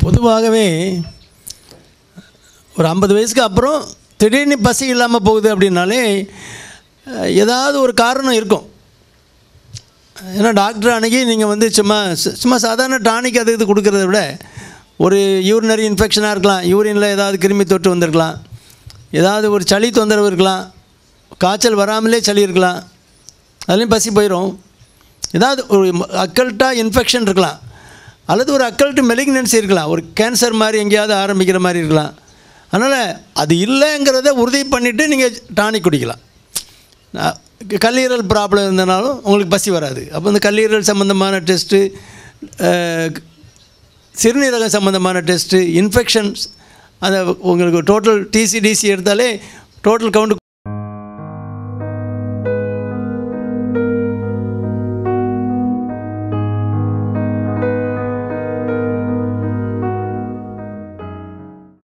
பொதுவாகவே ஒரு 50 வயசுக்கு அப்புறம் திடீர்னு பசி இல்லாமல் போகுது அப்படின்னாலே ஏதாவது ஒரு காரணம் இருக்கும். ஏன்னா டாக்டர் அன்றைக்கி நீங்கள் வந்து சும்மா சாதாரண டானிக் அது இது கொடுக்குறத விட ஒரு யூரினரி இன்ஃபெக்ஷனாக இருக்கலாம், யூரினில் ஏதாவது கிருமி தொற்று வந்திருக்கலாம், ஏதாவது ஒரு சளி தொந்தரவு இருக்கலாம், காய்ச்சல் வராமலே சளி இருக்கலாம், அதுலேயும் பசி போயிடும். ஏதாவது ஒரு அக்கல்ட்டாக இன்ஃபெக்ஷன் இருக்கலாம், அல்லது ஒரு அக்கல்ட்டு மெலிக்னன்சி இருக்கலாம், ஒரு கேன்சர் மாதிரி எங்கேயாவது ஆரம்பிக்கிற மாதிரி இருக்கலாம். அதனால் அது இல்லைங்கிறத உறுதி பண்ணிவிட்டு நீங்கள் டானிக் குடிக்கலாம். கல்லீரல் ப்ராப்ளம் இருந்தனாலும் உங்களுக்கு பசி வராது. அப்போ இந்த கல்லீரல் சம்மந்தமான டெஸ்ட்டு, சிறுநீரகம் சம்மந்தமான டெஸ்ட்டு, இன்ஃபெக்ஷன்ஸ், அந்த உங்களுக்கு டோட்டல் டிசி டிசி எடுத்தாலே டோட்டல் கவுண்ட்